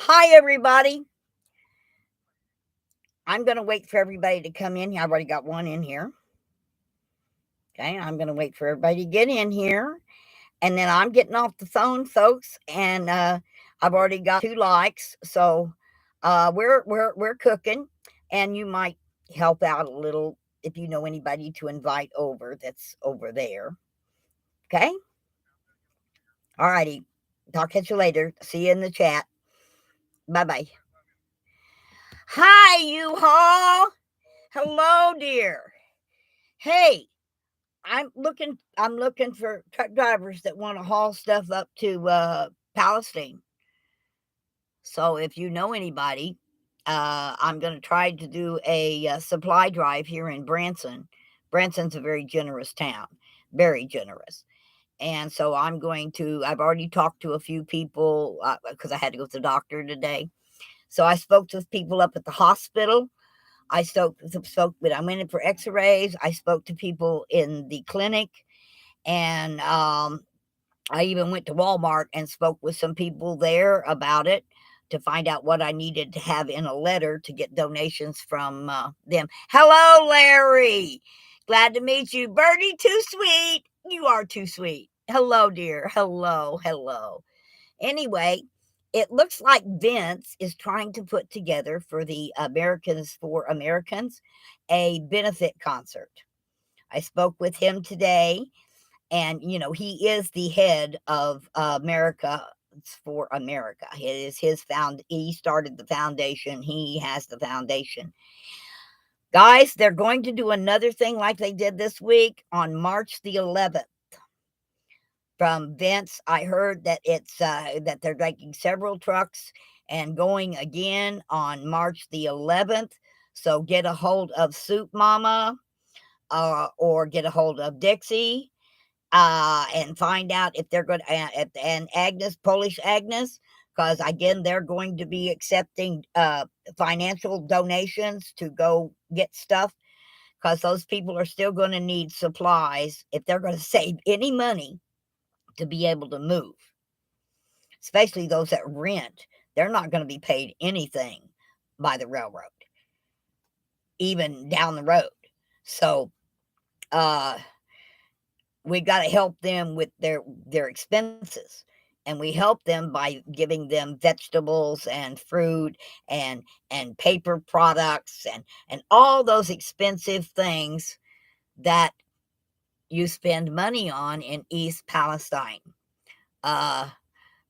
Hi, everybody. I'm going to wait for everybody to come in here. I've already got one in here. Okay, I'm going to wait for everybody to get in here. And then I'm getting off the phone, folks. And I've already got 2 likes. So we're cooking. And you might help out a little if you know anybody to invite over that's over there. Okay? All righty. Talk to you later. See you in the chat. Bye bye. Hi, you haul. Hello, dear. Hey, I'm looking for truck drivers that want to haul stuff up to Palestine. So if you know anybody, I'm going to try to do a supply drive here in Branson. Branson's a very generous town, very generous. And so I've already talked to a few people because I had to go to the doctor today. So I spoke to people up at the hospital. I went in for x-rays. I spoke to people in the clinic. And I even went to Walmart and spoke with some people there about it to find out what I needed to have in a letter to get donations from them. Hello, Larry. Glad to meet you. Birdie, too sweet. You are too sweet. Hello, dear. Hello, hello. Anyway, it looks like Vince is trying to put together for the Americans for Americans a benefit concert. I spoke with him today, and he is the head of America for America. It is his he started the foundation. He has the foundation. Guys, they're going to do another thing like they did this week on March the 11th. From Vince, I heard that it's that they're taking several trucks and going again on March the 11th. So get a hold of Soup Mama or get a hold of Dixie and find out if they're going to, and Agnes, Polish Agnes, because again, they're going to be accepting financial donations to go get stuff, because those people are still going to need supplies if they're going to save any money to be able to move, especially those that rent. They're not going to be paid anything by the railroad, even down the road. So, we got to help them with their expenses, and we help them by giving them vegetables and fruit and paper products and all those expensive things that you spend money on in East Palestine. uh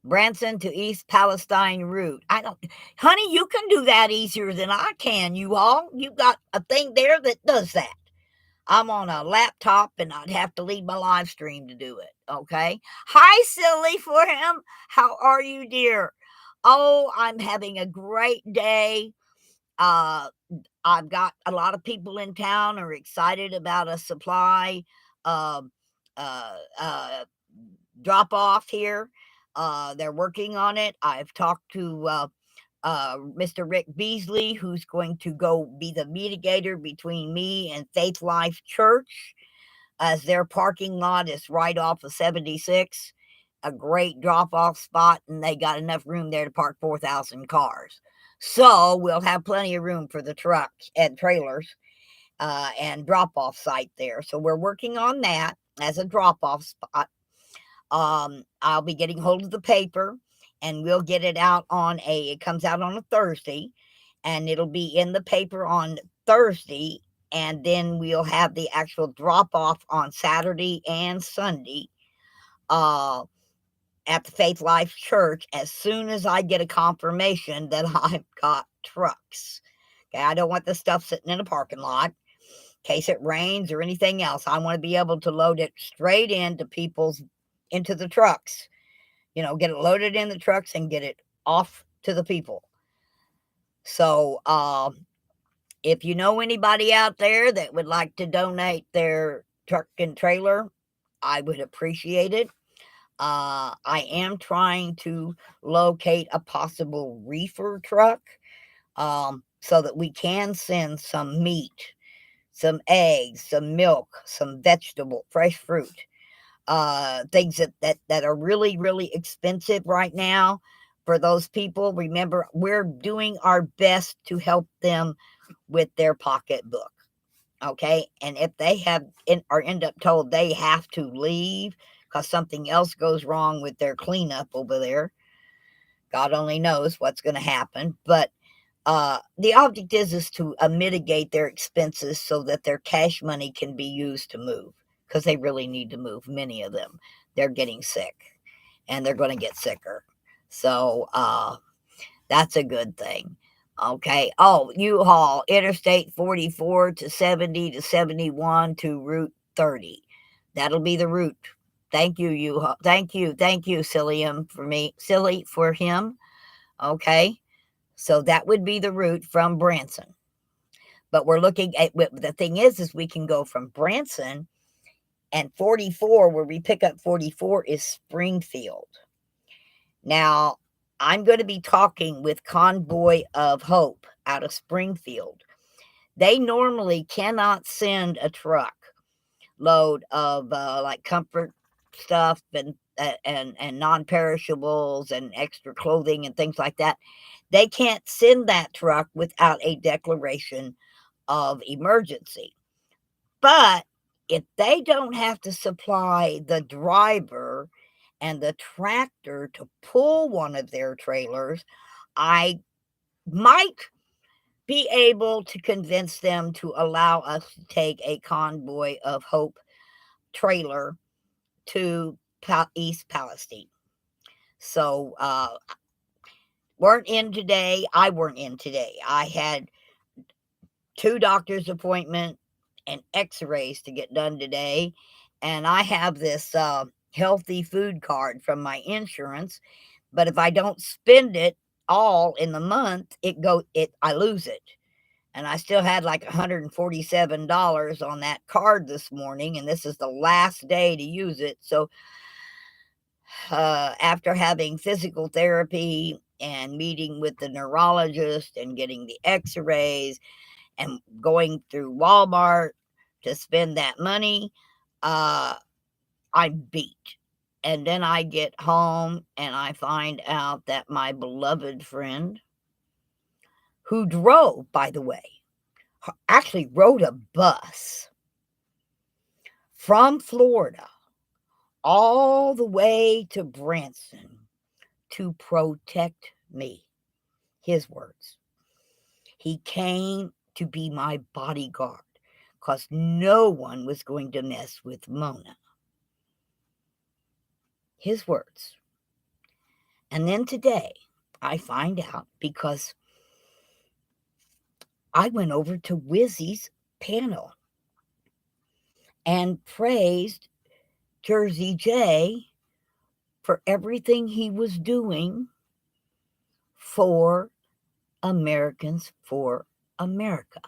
Branson to East Palestine route. I don't, honey, you can do that easier than I can. You all, you got a thing there that does that. I'm on a laptop and I'd have to leave my live stream to do it. Okay. Hi, silly for him. How are you, dear? Oh, I'm having a great day. Uh, I've got a lot of people in town are excited about a supply uh, uh, uh, drop off here. They're working on it. I've talked to Mr. Rick Beasley, who's going to go be the mediator between me and Faith Life Church, as their parking lot is right off of 76, a great drop off spot, and they got enough room there to park 4,000 cars. So we'll have plenty of room for the trucks and trailers and drop off site there. So we're working on that as a drop off spot. I'll be getting hold of the paper, and we'll get it out it comes out on a Thursday, and it'll be in the paper on Thursday, and then we'll have the actual drop off on Saturday and Sunday uh, at the Faith Life Church as soon as I get a confirmation that I've got trucks. Okay, I don't want the stuff sitting in a parking lot in case it rains or anything else. I want to be able to load it straight into the trucks. Get it loaded in the trucks and get it off to the people. So, if you know anybody out there that would like to donate their truck and trailer, I would appreciate it. I am trying to locate a possible reefer truck, so that we can send some meat, some eggs, some milk, some vegetable, fresh fruit, things that are really, really expensive right now for those people, remember, we're doing our best to help them with their pocketbook. Okay. And if they or end up told they have to leave because something else goes wrong with their cleanup over there, God only knows what's going to happen. But the object is to mitigate their expenses so that their cash money can be used to move, because they really need to move. Many of them, they're getting sick, and they're going to get sicker. So that's a good thing. Okay. Oh, U-Haul, Interstate 44 to 70 to 71 to Route 30. That'll be the route. Thank you, U-Haul. Thank you, silly for him. Okay. So that would be the route from Branson. But we're looking at, the thing is we can go from Branson, and 44, where we pick up 44, is Springfield. Now, I'm going to be talking with Convoy of Hope out of Springfield. They normally cannot send a truck load of like comfort stuff and non-perishables and extra clothing and things like that. They can't send that truck without a declaration of emergency. But if they don't have to supply the driver and the tractor to pull one of their trailers, I might be able to convince them to allow us to take a Convoy of Hope trailer to East Palestine. So, weren't in today. I weren't in today. I had 2 doctor's appointment and x-rays to get done today. And I have this healthy food card from my insurance. But if I don't spend it all in the month, I lose it. And I still had like $147 on that card this morning, and this is the last day to use it. So after having physical therapy and meeting with the neurologist and getting the x-rays and going through Walmart to spend that money, I'm beat. And then I get home and I find out that my beloved friend, who drove, by the way, actually rode a bus from Florida all the way to Branson to protect me. His words. He came to be my bodyguard because no one was going to mess with Mona. His words. And then today, I find out because I went over to Wizzy's panel and praised Jersey J for everything he was doing for Americans for America.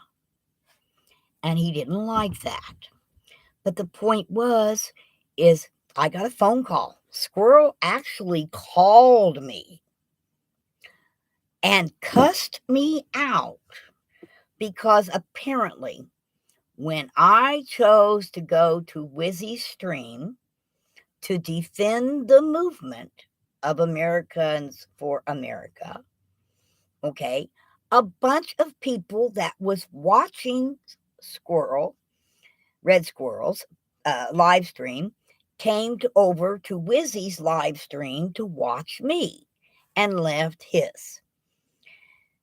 And he didn't like that. But the point is I got a phone call. Squirrel actually called me and cussed me out because apparently when I chose to go to Wizzy's stream to defend the movement of Americans for America, okay, a bunch of people that was watching Red Squirrel's live stream came over to Wizzy's live stream to watch me and left his.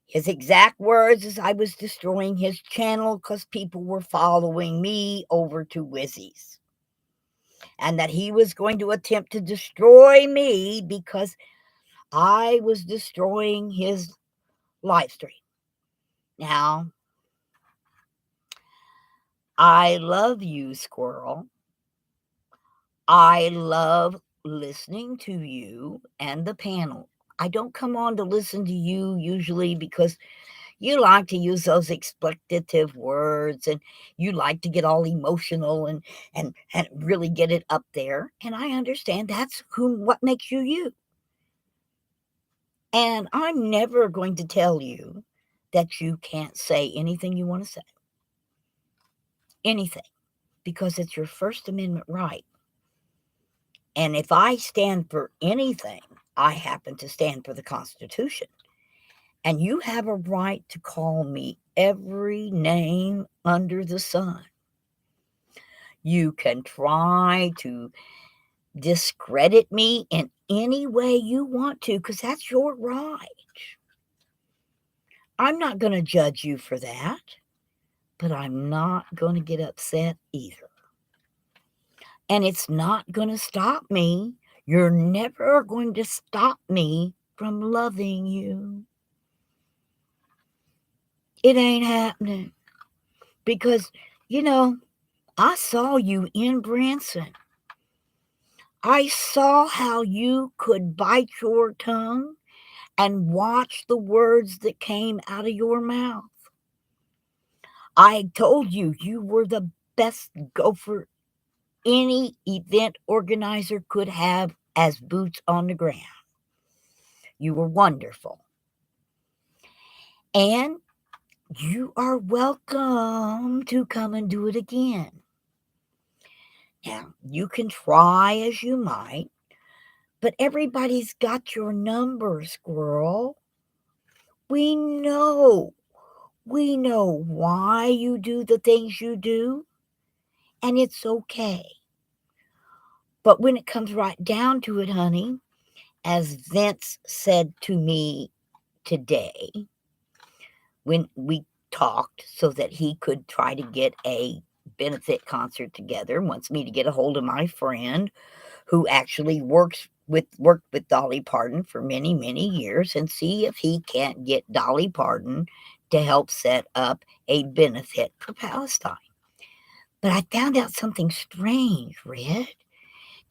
His exact words is I was destroying his channel because people were following me over to Wizzy's. And that he was going to attempt to destroy me because I was destroying his live stream. Now, I love you, Squirrel. I love listening to you and the panel. I don't come on to listen to you usually because you like to use those expletive words and you like to get all emotional and really get it up there. And I understand that's what makes you you. And I'm never going to tell you that you can't say anything you want to say. Anything. Because it's your First Amendment right. And if I stand for anything, I happen to stand for the Constitution. And you have a right to call me every name under the sun. You can try to discredit me in any way you want to, because that's your right. I'm not going to judge you for that, but I'm not going to get upset either. And it's not going to stop me. You're never going to stop me from loving you. It ain't happening. Because, you know, I saw you in Branson. I saw how you could bite your tongue and watch the words that came out of your mouth. I told you you were the best gopher any event organizer could have as boots on the ground. You were wonderful. And you are welcome to come and do it again. Now, you can try as you might, but everybody's got your number, squirrel. We know. We know why you do the things you do, and it's okay. But when it comes right down to it, honey, as Vince said to me today, when we talked so that he could try to get a benefit concert together, wants me to get a hold of my friend who actually worked with Dolly Parton for many, many years, and see if he can't get Dolly Parton to help set up a benefit for Palestine. But I found out something strange, Red.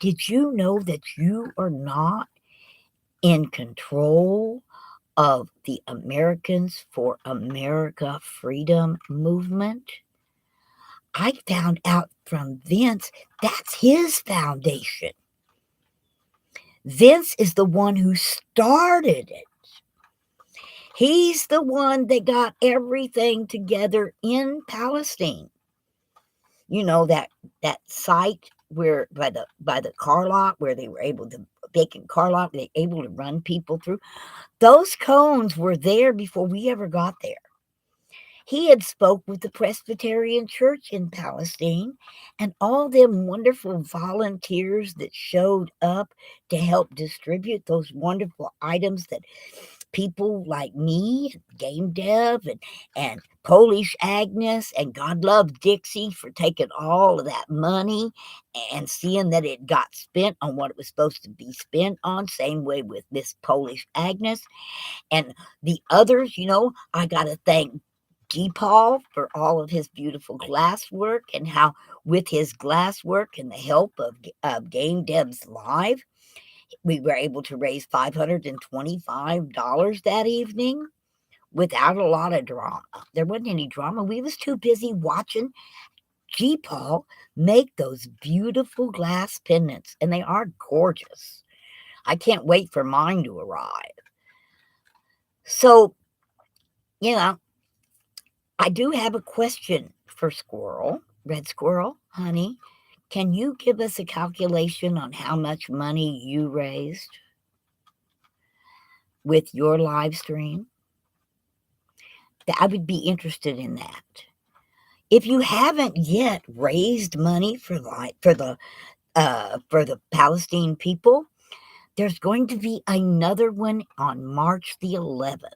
Did you know that you are not in control of the Americans for America freedom movement? I found out from Vince that's his foundation. Vince is the one who started it. He's the one that got everything together in Palestine. You know, that site where by the car lot where they were able to vacant car lot, they were able to run people through. Those cones were there before we ever got there. He had spoke with the Presbyterian Church in Palestine, and all them wonderful volunteers that showed up to help distribute those wonderful items that people like me, Game Dev, and Polish Agnes, and God Love Dixie for taking all of that money and seeing that it got spent on what it was supposed to be spent on. Same way with Miss Polish Agnes and the others. I got to thank G. Paul for all of his beautiful glass work, and how with his glass work and the help of Game Devs Live, we were able to raise $525 that evening without a lot of drama. There wasn't any drama. We was too busy watching G. Paul make those beautiful glass pendants, and they are gorgeous. I can't wait for mine to arrive. So, I do have a question for Squirrel, Red Squirrel, honey. Can you give us a calculation on how much money you raised with your live stream? I would be interested in that. If you haven't yet raised money for the Palestine people, there's going to be another one on March the 11th.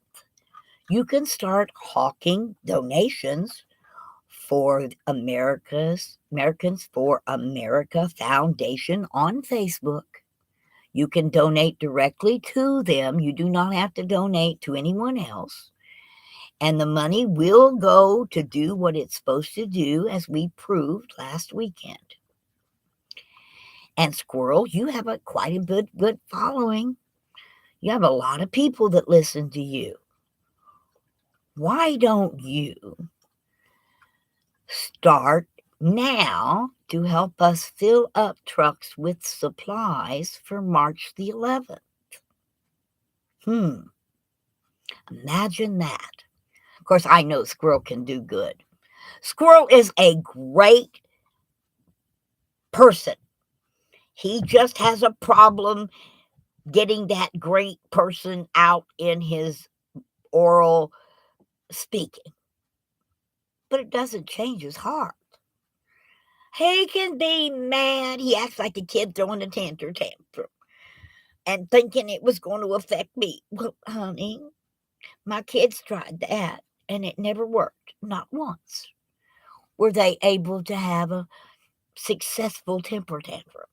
You can start hawking donations for Americans for America Foundation on Facebook. You can donate directly to them. You do not have to donate to anyone else. And the money will go to do what it's supposed to do, as we proved last weekend. And Squirrel, you have quite a good following. You have a lot of people that listen to you. Why don't you start now to help us fill up trucks with supplies for March the 11th? Imagine that. Of course, I know Squirrel can do good. Squirrel is a great person. He just has a problem getting that great person out in his oral speaking, but it doesn't change his heart. He can be mad. He acts like a kid throwing a tantrum and thinking it was going to affect me. Well, honey, my kids tried that and it never worked. Not once were they able to have a successful temper tantrum.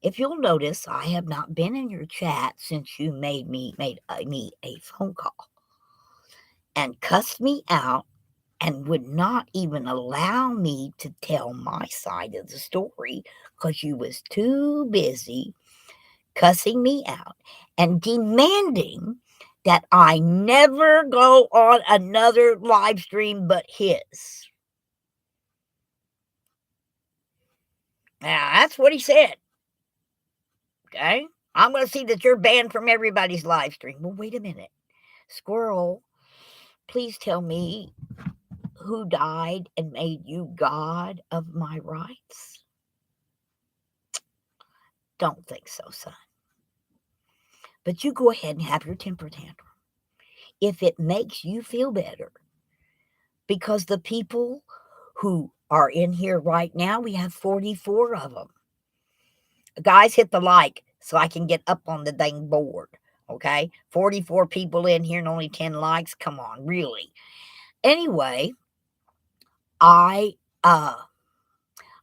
If you'll notice, I have not been in your chat since you made me a phone call and cussed me out and would not even allow me to tell my side of the story because you was too busy cussing me out and demanding that I never go on another live stream but his. Now, that's what he said. Okay? I'm going to see that you're banned from everybody's live stream. Well, wait a minute. Squirrel, please tell me who died and made you God of my rights? Don't think so, son. But you go ahead and have your temper tantrum if it makes you feel better. Because the people who are in here right now, we have 44 of them. Guys, hit the like so I can get up on the dang board. Okay? 44 people in here and only 10 likes. Come on, really. Anyway, I uh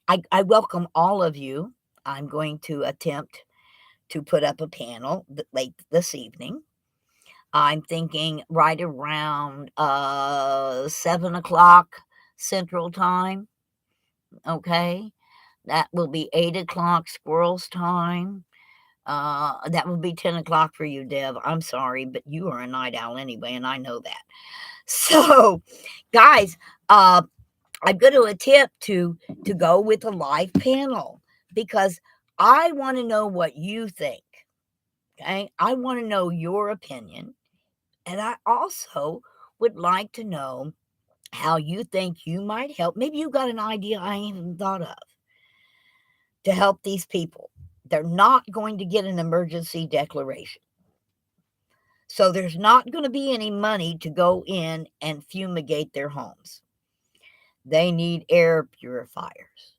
I welcome all of you. I'm going to attempt to put up a panel late this evening. I'm thinking right around 7 o'clock Central Time. Okay, that will be 8 o'clock Squirrel's time. That will be 10 o'clock for you, Dev. I'm sorry, but you are a night owl anyway, and I know that. So, guys, I'm going to attempt to go with a live panel because I want to know what you think. Okay, I want to know your opinion, and I also would like to know how you think you might help. Maybe you got an idea I ain't even thought of to help these people. They're not going to get an emergency declaration. So there's not going to be any money to go in and fumigate their homes. They need air purifiers.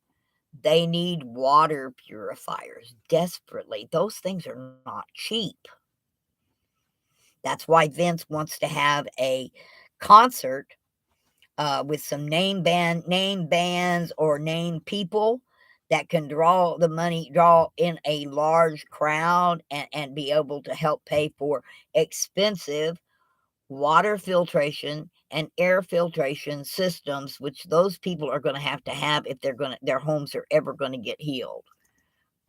They need water purifiers desperately. Those things are not cheap. That's why Vince wants to have a concert with some name bands or name people that can draw in a large crowd and be able to help pay for expensive water filtration and air filtration systems, which those people are going to have if their homes are ever going to get healed.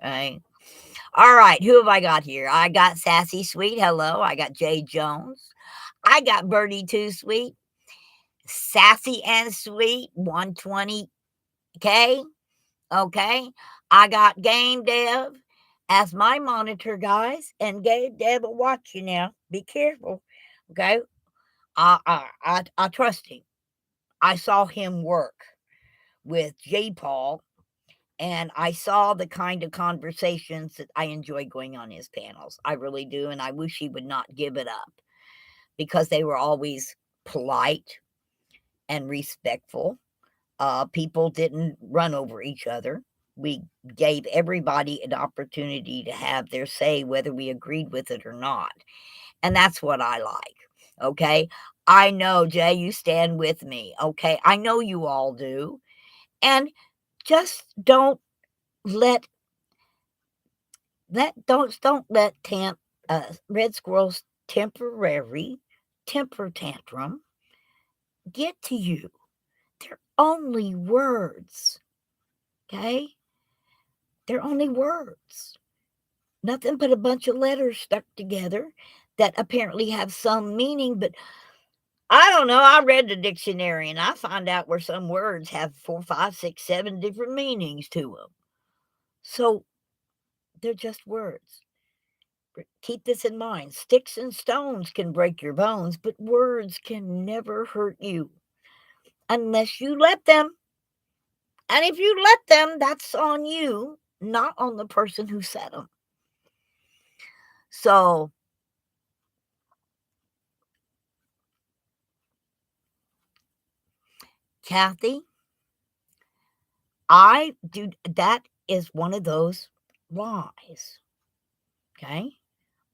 Okay. All right, who have I got here? I got Sassy Sweet. Hello. I got Jay Jones. I got Birdie Too Sweet. Sassy and Sweet 120K. Okay. I got Game Dev as my monitor, guys. And Game Dev will watch you now. Be careful. Okay. I trust him. I saw him work with J. Paul, and I saw the kind of conversations that I enjoy going on his panels. I really do, and I wish he would not give it up because they were always polite and respectful. People didn't run over each other. We gave everybody an opportunity to have their say, whether we agreed with it or not. And that's what I like. Okay. I know, Jay, you stand with me. Okay. I know you all do. And just don't let don't let Red Squirrel's temporary temper tantrum get to you. They're only words. Okay? They're only words. Nothing but a bunch of letters stuck together that apparently have some meaning, but I don't know. I read the dictionary and I find out where some words have 4, 5, 6, 7 different meanings to them. So they're just words. Keep this in mind. Sticks and stones can break your bones, but words can never hurt you unless you let them. And if you let them, that's on you, not on the person who said them. So, Kathy, I do that is one of those lies, okay?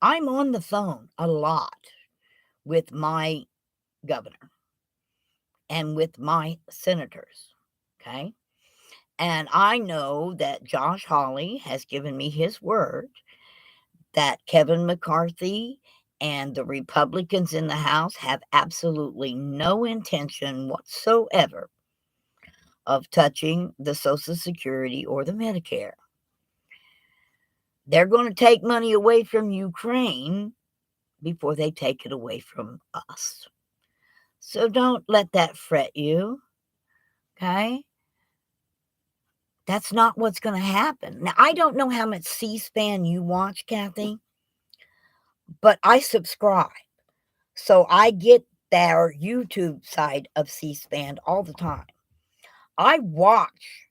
I'm on the phone a lot with my governor and with my senators, okay? And I know that Josh Hawley has given me his word that Kevin McCarthy and the Republicans in the House have absolutely no intention whatsoever of touching the Social Security or the Medicare. They're going to take money away from Ukraine before they take it away from us. So don't let that fret you, okay? That's not what's going to happen. Now, I don't know how much C-SPAN you watch, Kathy, but I subscribe. So I get their YouTube side of C-SPAN all the time. I watch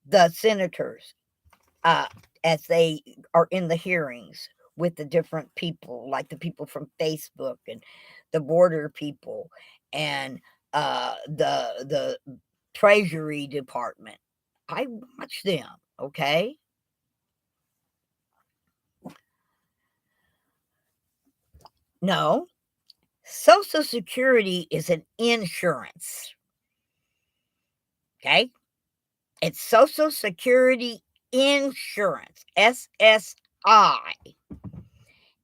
the senators uh, as they are in the hearings with the different people, like the people from Facebook and the border people and the Treasury Department. I watch them, okay? No, Social Security is an insurance, okay? It's Social Security Insurance, SSI.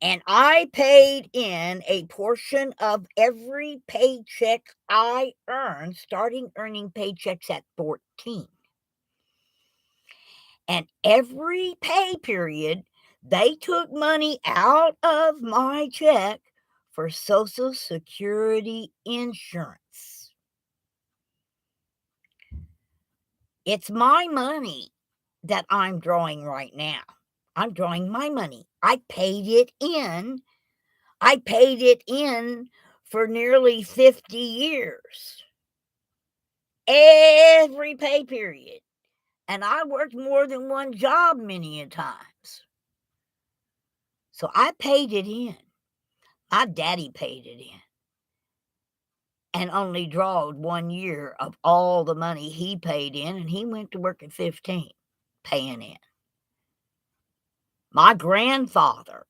And I paid in a portion of every paycheck I earned, starting earning paychecks at 14. And every pay period, they took money out of my check for Social Security insurance. It's my money that I'm drawing right now. I'm drawing my money. I paid it in. I paid it in for nearly 50 years. Every pay period. And I worked more than one job many a times. So I paid it in. My daddy paid it in and only drawed 1 year of all the money he paid in, and he went to work at 15 paying in. My grandfather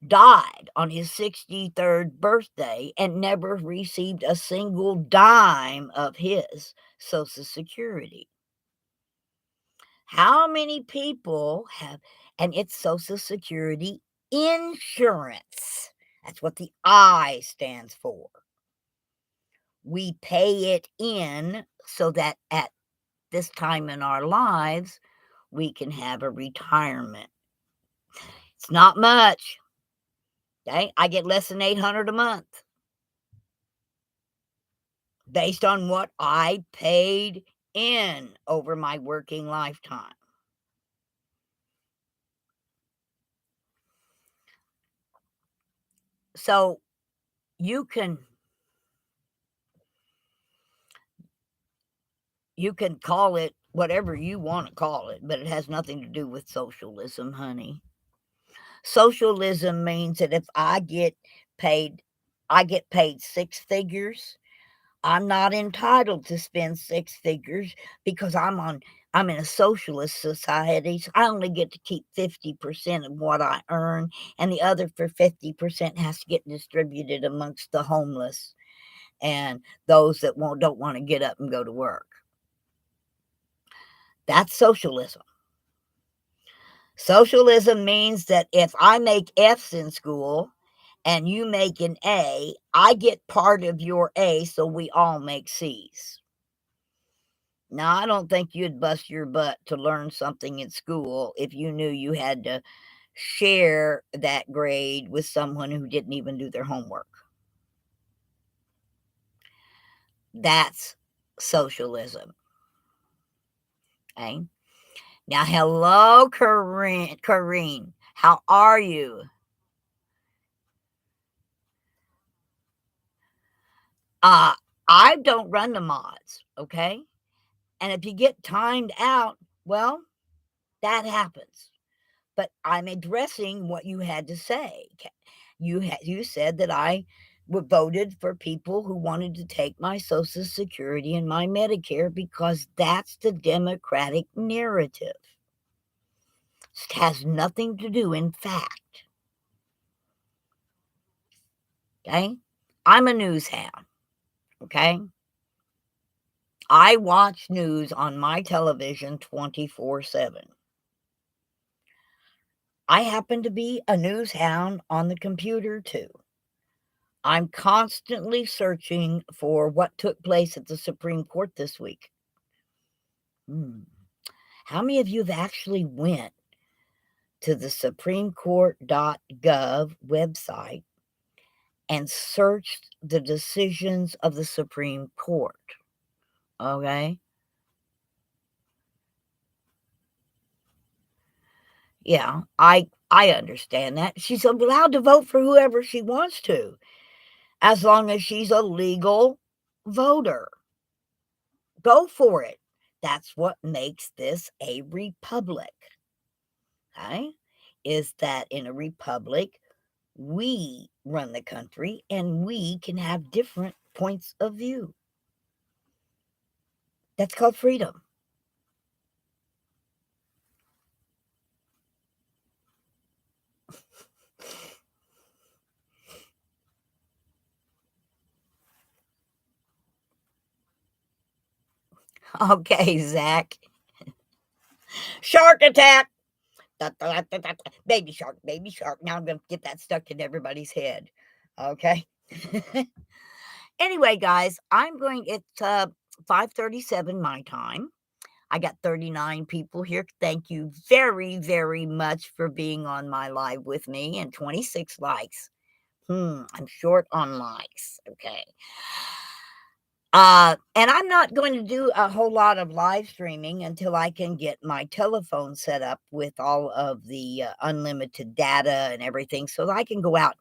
died on his 63rd birthday and never received a single dime of his Social Security. How many people have, and it's Social Security insurance. That's what the I stands for. We pay it in so that at this time in our lives, we can have a retirement. It's not much. Okay, I get less than 800 a month based on what I paid in over my working lifetime. So you can call it whatever you want to call it, but it has nothing to do with socialism, honey. Socialism means that if paid I get paid six figures, I'm not entitled to spend six figures because I'm in a socialist society. So I only get to keep 50% of what I earn, and the other for 50% has to get distributed amongst the homeless and those that don't want to get up and go to work. That's socialism. Socialism means that if I make F's in school and you make an A, I get part of your A, so we all make C's. Now, I don't think you'd bust your butt to learn something in school if you knew you had to share that grade with someone who didn't even do their homework. That's socialism. Okay. Now, hello, Corinne. Corinne, how are you? Uh, I don't run the mods, okay? And if you get timed out, well, that happens. but I'm addressing what you had to say. You said that I voted for people who wanted to take my Social Security and my Medicare because that's the Democratic narrative. It has nothing to do in fact. Okay? I'm a news hound. Okay? I watch news on my television 24/7. I happen to be a news hound on the computer too. I'm constantly searching for what took place at the Supreme Court this week. Hmm. How many of you have actually went to the supremecourt.gov website and searched the decisions of the Supreme Court? Okay? Yeah, I understand that. She's allowed to vote for whoever she wants to, as long as she's a legal voter. Go for it. That's what makes this a republic. Okay? Is that in a republic, we run the country and we can have different points of view. That's called freedom. Okay, Zach. Shark attack. Da, da, da, da, da. Baby shark, baby shark. Now I'm going to get that stuck in everybody's head. Okay. Anyway, guys, it's 5:37 my time. I got 39 people here. Thank you very, very much for being on my live with me, and 26 likes. I'm short on likes. Okay. And I'm not going to do a whole lot of live streaming until I can get my telephone set up with all of the unlimited data and everything so that I can go out.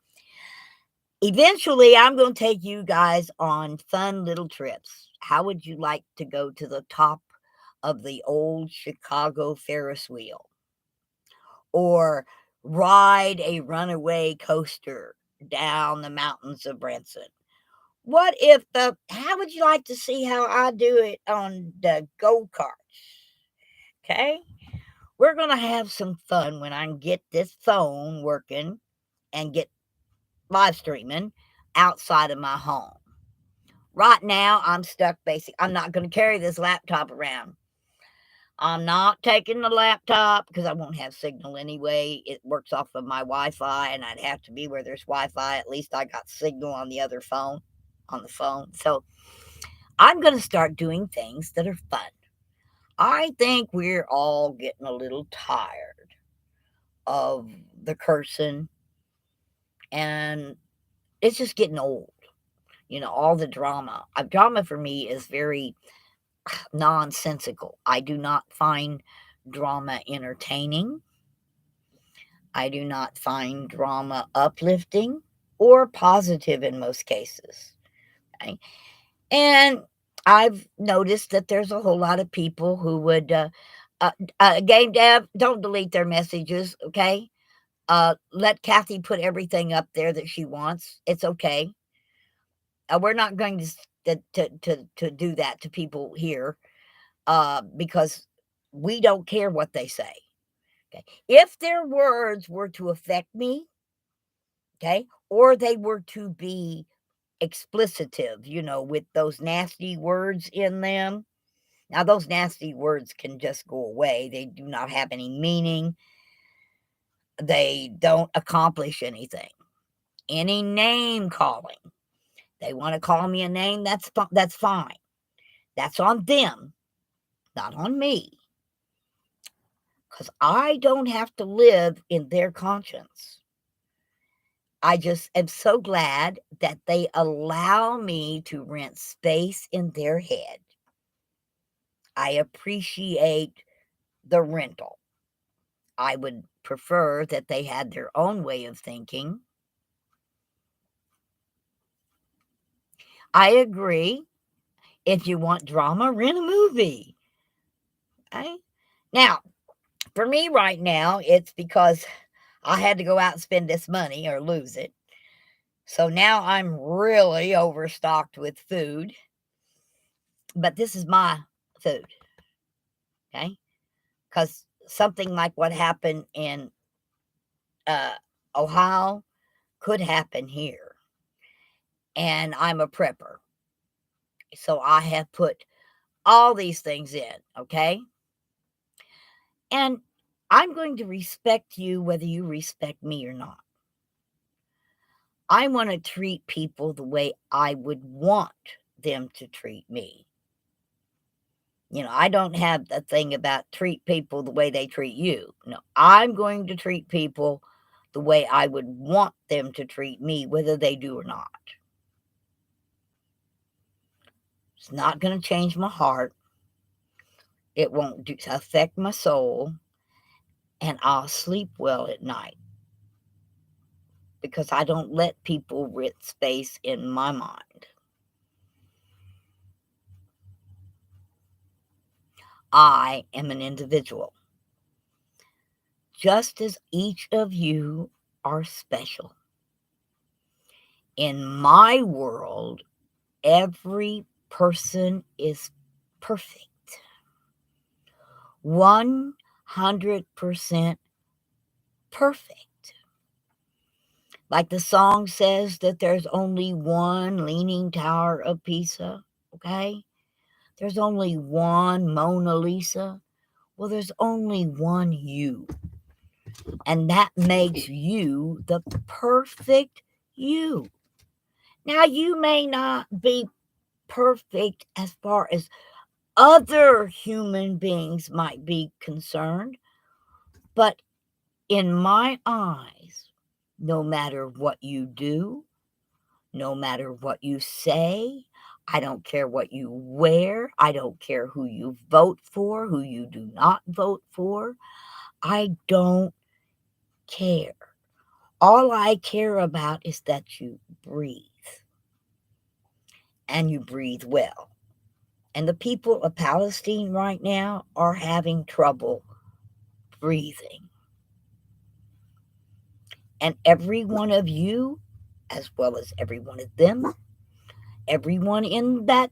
Eventually, I'm going to take you guys on fun little trips. How would you like to go to the top of the old Chicago Ferris wheel? Or ride a runaway coaster down the mountains of Branson? How would you like to see how I do it on the go-karts? Okay? We're gonna have some fun when I can get this phone working and get live streaming outside of my home. Right now, I'm not gonna carry this laptop around. I'm not taking the laptop because I won't have signal anyway. It works off of my Wi-Fi, and I'd have to be where there's Wi-Fi. At least I got signal on the other phone, on the phone. So I'm going to start doing things that are fun. I think we're all getting a little tired of the cursing, and it's just getting old. All the drama. Drama for me is very nonsensical. I do not find drama entertaining. I do not find drama uplifting or positive in most cases. Okay? And I've noticed that there's a whole lot of people who would, Game Dev, don't delete their messages, okay? Let Kathy put everything up there that she wants. It's okay. We're not going to do that to people here because we don't care what they say. Okay. If their words were to affect me, okay, or they were to be explicitive, with those nasty words in them. Now, those nasty words can just go away. They do not have any meaning. They don't accomplish anything. Any name calling. They want to call me a name, that's fine. That's on them, not on me. Because I don't have to live in their conscience. I just am so glad that they allow me to rent space in their head. I appreciate the rental. I would prefer that they had their own way of thinking. I agree. If you want drama, rent a movie. Okay? Now, For me right now, it's because I had to go out and spend this money or lose it. So now I'm really overstocked with food, but this is my food, okay? Because something like what happened in uh, Ohio could happen here. And I'm a prepper. So I have put all these things in, okay? And I'm going to respect you whether you respect me or not. I want to treat people the way I would want them to treat me. I don't have the thing about treat people the way they treat you. No, I'm going to treat people the way I would want them to treat me, whether they do or not. It's not going to change my heart. It won't affect my soul, and I'll sleep well at night because I don't let people rent space in my mind. I am an individual, just as each of you are special. In my world, every person is perfect. 100% perfect. Like the song says that there's only one Leaning Tower of Pisa, okay? There's only one Mona Lisa. Well, there's only one you. And that makes you the perfect you. Now, you may not be perfect as far as other human beings might be concerned, but in my eyes, no matter what you do, no matter what you say, I don't care what you wear, I don't care who you vote for, who you do not vote for, I don't care. All I care about is that you breathe, and you breathe well. And the people of Palestine right now are having trouble breathing. And every one of you, as well as every one of them, everyone in that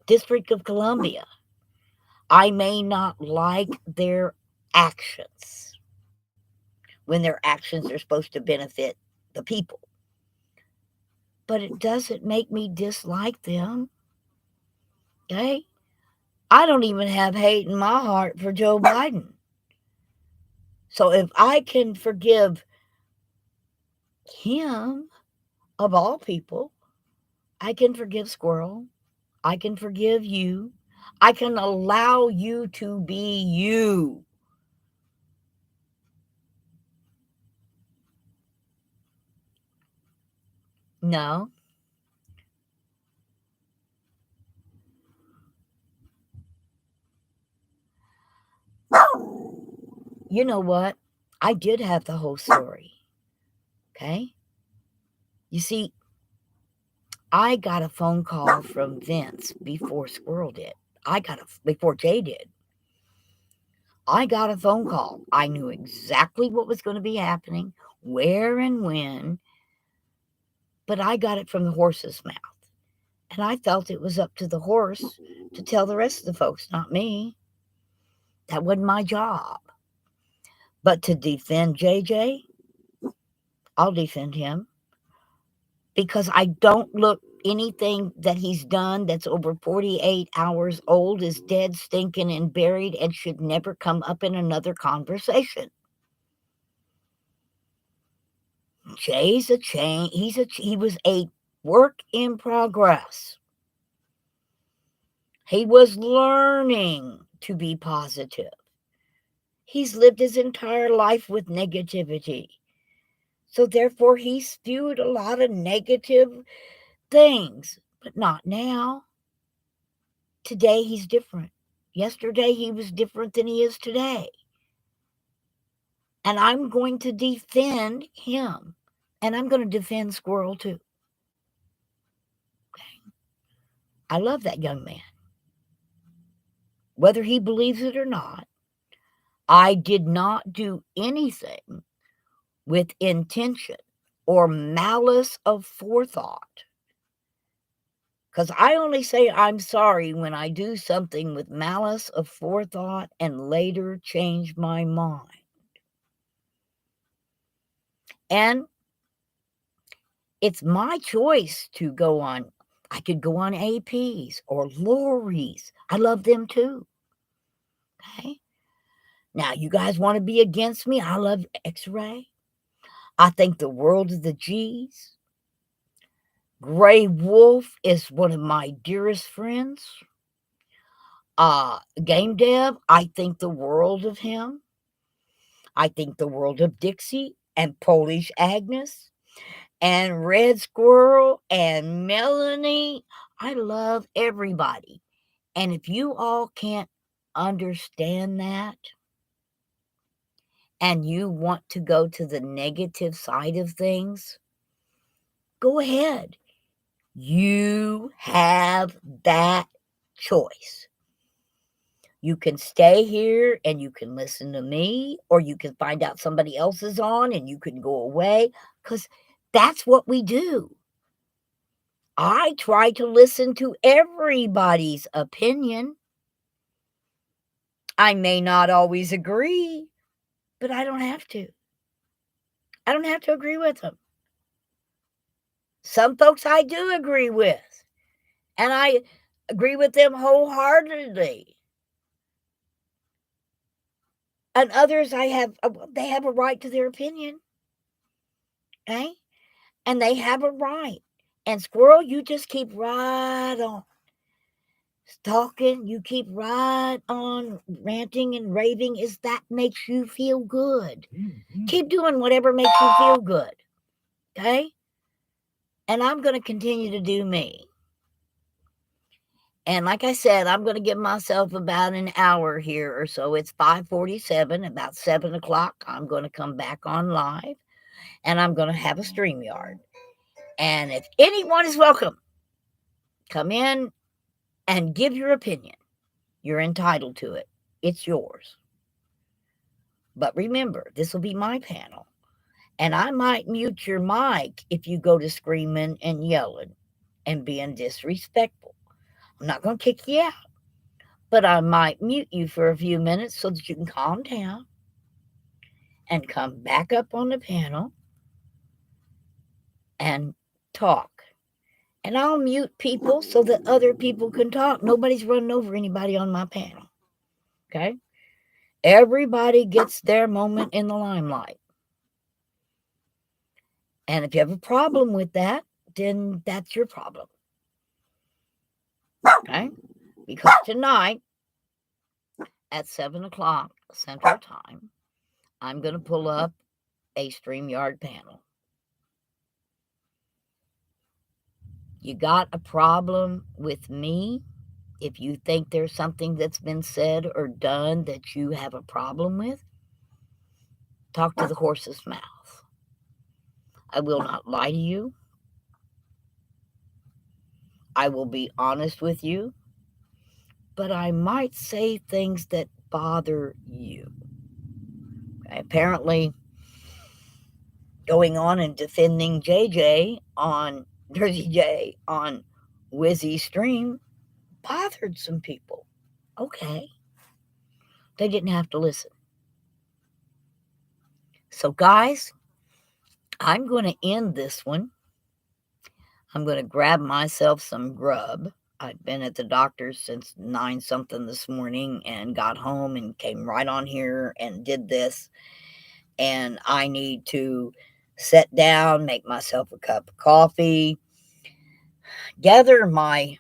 District of Columbia, I may not like their actions when their actions are supposed to benefit the people, but it doesn't make me dislike them. Okay? I don't even have hate in my heart for Joe Biden. So if I can forgive him, of all people, I can forgive Squirrel. I can forgive you. I can allow you to be you. No. You know what? I did have the whole story. Okay? You see, I got a phone call from Vince before Squirrel did. Before Jay did. I got a phone call. I knew exactly what was going to be happening, where and when, but I got it from the horse's mouth. And I felt it was up to the horse to tell the rest of the folks, not me. That wasn't my job. But to defend JJ, I'll defend him because I don't look anything that he's done that's over 48 hours old is dead, stinking, and buried and should never come up in another conversation. Jay's a change. He was a work in progress. He was learning to be positive. He's lived his entire life with negativity. So therefore he spewed a lot of negative things, but not now. Today he's different. Yesterday he was different than he is today. And I'm going to defend him. And I'm going to defend Squirrel too. Okay. I love that young man. whether he believes it or not. I did not do anything with intention or malice of forethought. Because I only say I'm sorry when I do something with malice of forethought and later change my mind. And it's my choice to go on. I could go on APs or Lori's. I love them too. Okay. Now, you guys want to be against me? I love X-Ray. I think the world of the G's. Gray Wolf is one of my dearest friends. Game Dev, I think the world of him. I think the world of Dixie and Polish Agnes and Red Squirrel and Melanie. I love everybody. And if you all can't understand that and you want to go to the negative side of things, go ahead. You have that choice. You can stay here and you can listen to me, or you can find out somebody else is on and you can go away, because that's what we do. I try to listen to everybody's opinion. I may not always agree, but I don't have to. I don't have to agree with them. Some folks I do agree with, and I agree with them wholeheartedly. And others they have a right to their opinion. Okay? And they have a right. And Squirrel, you just keep right on talking. You keep right on ranting and raving. Is that makes you feel good? Mm-hmm. Keep doing whatever makes you feel good. Okay? And I'm going to continue to do me. And like I said, I'm going to give myself about an hour here or so. It's 5:47, about 7 o'clock. I'm going to come back on live, and I'm going to have a StreamYard. And if anyone is welcome, come in and give your opinion. You're entitled to it. It's yours. But remember, this will be my panel. And I might mute your mic if you go to screaming and yelling and being disrespectful. I'm not going to kick you out, but I might mute you for a few minutes so that you can calm down and come back up on the panel and talk. And I'll mute people so that other people can talk. Nobody's running over anybody on my panel. Okay? Everybody gets their moment in the limelight. And if you have a problem with that, then that's your problem. Okay? Because tonight at 7 o'clock Central Time, I'm going to pull up a StreamYard panel. You got a problem with me? If you think there's something that's been said or done that you have a problem with, talk to the horse's mouth. I will not lie to you. I will be honest with you, but I might say things that bother you. Apparently, going on and defending JJ on Jersey J on Wizzy's stream bothered some people. Okay. They didn't have to listen. So, guys, I'm going to end this one. I'm going to grab myself some grub. I've been at the doctor's since 9 something this morning and got home and came right on here and did this. And I need to sit down, make myself a cup of coffee, gather my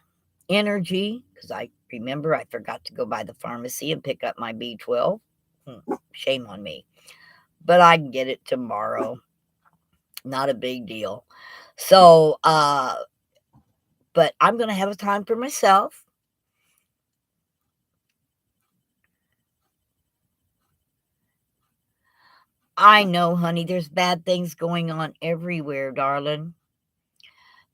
energy, because I remember I forgot to go by the pharmacy and pick up my B12. Shame on me. But I can get it tomorrow. Not a big deal. So, but I'm going to have a time for myself. I know, honey, there's bad things going on everywhere, darling.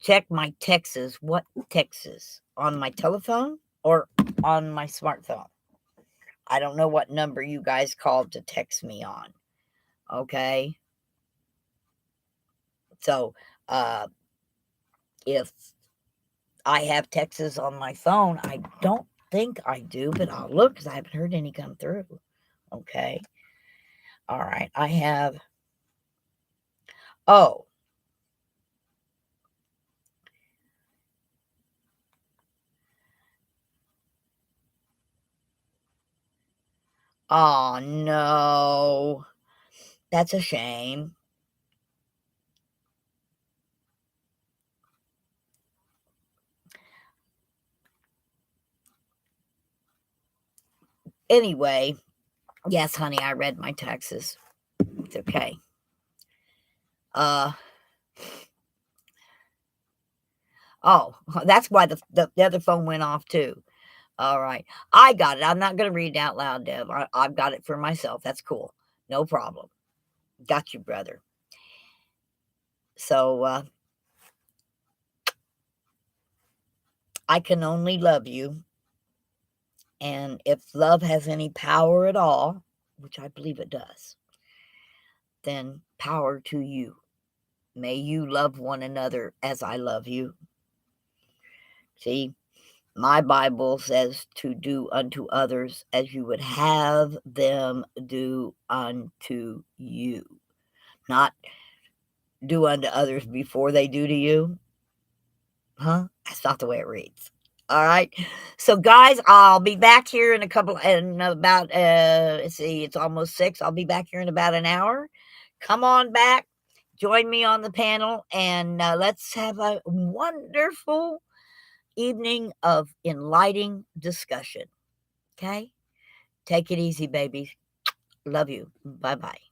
Check my texts. What texts? On my telephone or on my smartphone? I don't know what number you guys called to text me on. Okay. So, if I have texts on my phone, I don't think I do, but I'll look because I haven't heard any come through. Okay. All right. I have, oh, oh no. That's a shame. Anyway, yes, honey, I read my texts. It's okay. Uh, oh, that's why the other phone went off too. All right. I got it. I'm not going to read it out loud, Deb. I've got it for myself. That's cool. No problem. Got you, brother. So, I can only love you. And if love has any power at all, which I believe it does, then power to you. May you love one another as I love you. See, my Bible says to do unto others as you would have them do unto you. Not do unto others before they do to you. Huh? That's not the way it reads. All right. So, guys, I'll be back here in about, let's see, it's almost 6. I'll be back here in about an hour. Come on back. Join me on the panel and let's have a wonderful evening of enlightening discussion. Okay? Take it easy, babies. Love you. Bye bye.